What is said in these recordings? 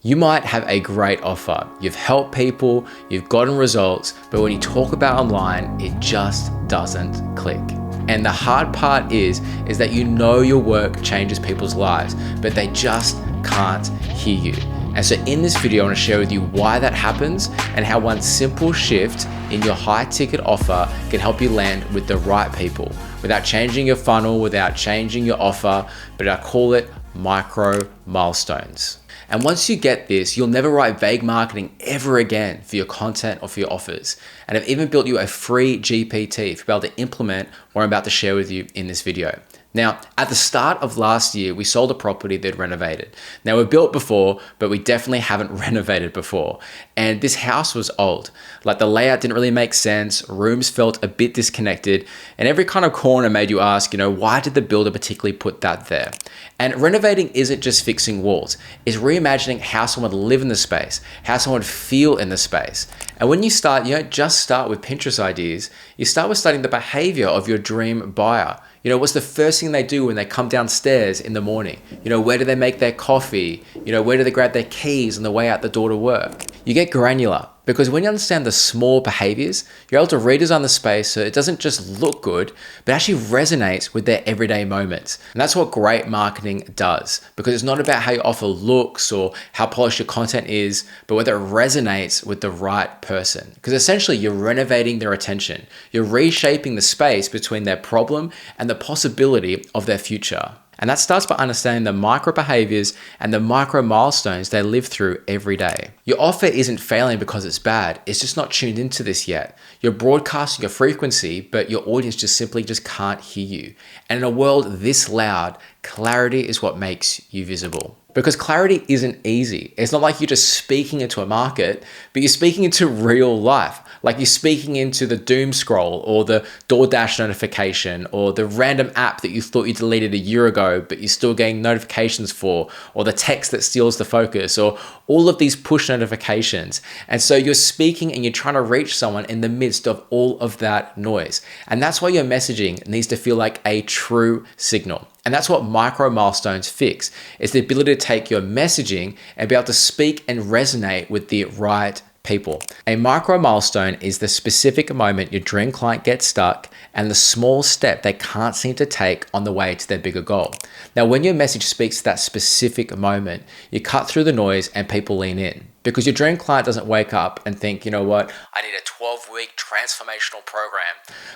You might have a great offer. You've helped people, you've gotten results, but when you talk about online, it just doesn't click. And the hard part is that you know your work changes people's lives, but they just can't hear you. And so in this video, I want to share with you why that happens and how one simple shift in your high ticket offer can help you land with the right people without changing your funnel, without changing your offer, but I call it micro milestones. And once you get this, you'll never write vague marketing ever again for your content or for your offers. And I've even built you a free GPT for you to be able to implement what I'm about to share with you in this video. Now, at the start of last year, we sold a property that renovated. Now, we've built before, but we definitely haven't renovated before. And this house was old. Like the layout didn't really make sense. Rooms felt a bit disconnected. And every kind of corner made you ask, why did the builder particularly put that there? And renovating isn't just fixing walls. It's reimagining how someone would live in the space, how someone would feel in the space. And when you start, you don't just start with Pinterest ideas. You start with studying the behavior of your dream buyer. What's the first thing they do when they come downstairs in the morning? Where do they make their coffee? Where do they grab their keys on the way out the door to work? You get granular because when you understand the small behaviors, you're able to redesign the space so it doesn't just look good, but actually resonates with their everyday moments. And that's what great marketing does, because it's not about how your offer looks or how polished your content is, but whether it resonates with the right person. Because essentially you're renovating their attention. You're reshaping the space between their problem and the possibility of their future. And that starts by understanding the micro behaviors and the micro milestones they live through every day. Your offer isn't failing because it's bad. It's just not tuned into this yet. You're broadcasting a frequency, but your audience just simply can't hear you. And in a world this loud, clarity is what makes you visible. Because clarity isn't easy. It's not like you're just speaking into a market, but you're speaking into real life. Like you're speaking into the doom scroll or the DoorDash notification or the random app that you thought you deleted a year ago, but you're still getting notifications for, or the text that steals the focus, or all of these push notifications. And so you're speaking and you're trying to reach someone in the midst of all of that noise. And that's why your messaging needs to feel like a true signal. And that's what micro milestones fix. It's the ability to take your messaging and be able to speak and resonate with the right people. A micro milestone is the specific moment your dream client gets stuck and the small step they can't seem to take on the way to their bigger goal. Now, when your message speaks to that specific moment, you cut through the noise and people lean in. Because your dream client doesn't wake up and think, I need a 12-week transformational program.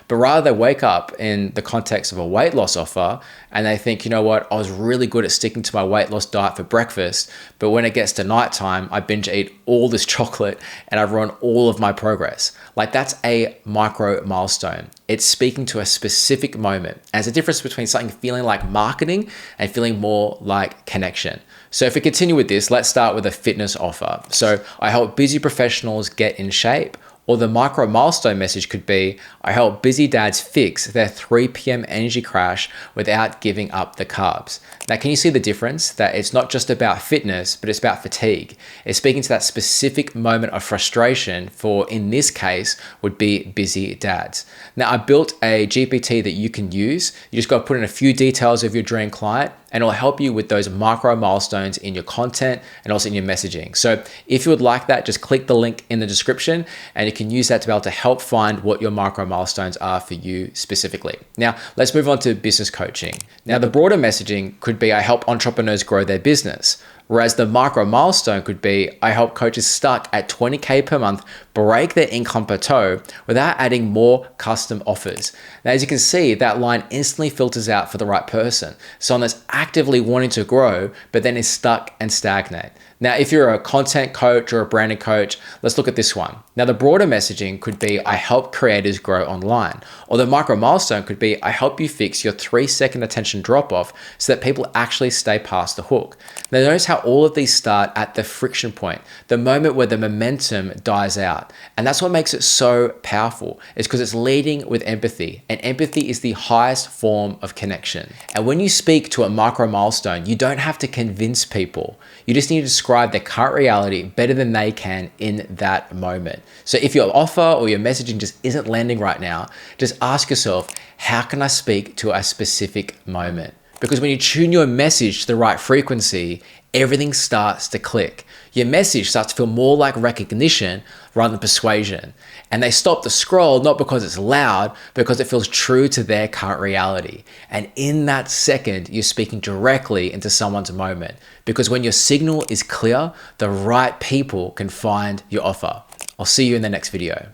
But rather they wake up in the context of a weight loss offer and they think, I was really good at sticking to my weight loss diet for breakfast, but when it gets to nighttime, I binge eat all this chocolate and I ruin all of my progress. Like that's a micro milestone. It's speaking to a specific moment. And there's a difference between something feeling like marketing and feeling more like connection. So if we continue with this, let's start with a fitness offer. So I help busy professionals get in shape. Or the micro milestone message could be, I help busy dads fix their 3 p.m. energy crash without giving up the carbs. Now, can you see the difference? That it's not just about fitness, but it's about fatigue. It's speaking to that specific moment of frustration for, in this case, would be busy dads. Now, I built a GPT that you can use. You just got to put in a few details of your dream client, and it'll help you with those micro milestones in your content and also in your messaging. So if you would like that, just click the link in the description and you can use that to be able to help find what your micro milestones are for you specifically. Now, let's move on to business coaching. Now, the broader messaging could be, I help entrepreneurs grow their business. Whereas the micro milestone could be, I help coaches stuck at 20K per month break their income plateau without adding more custom offers. Now, as you can see, that line instantly filters out for the right person. Someone that's actively wanting to grow, but then is stuck and stagnate. Now, if you're a content coach or a branding coach, let's look at this one. Now, the broader messaging could be, I help creators grow online. Or the micro milestone could be, I help you fix your 3-second attention drop off so that people actually stay past the hook. Now, notice how all of these start at the friction point, the moment where the momentum dies out. And that's what makes it so powerful, is because it's leading with empathy. And empathy is the highest form of connection. And when you speak to a micro milestone, you don't have to convince people. You just need to describe their current reality better than they can in that moment. So if your offer or your messaging just isn't landing right now, just ask yourself, how can I speak to a specific moment? Because when you tune your message to the right frequency, everything starts to click. Your message starts to feel more like recognition rather than persuasion. And they stop the scroll not because it's loud, but because it feels true to their current reality. And in that second, you're speaking directly into someone's moment. Because when your signal is clear, the right people can find your offer. I'll see you in the next video.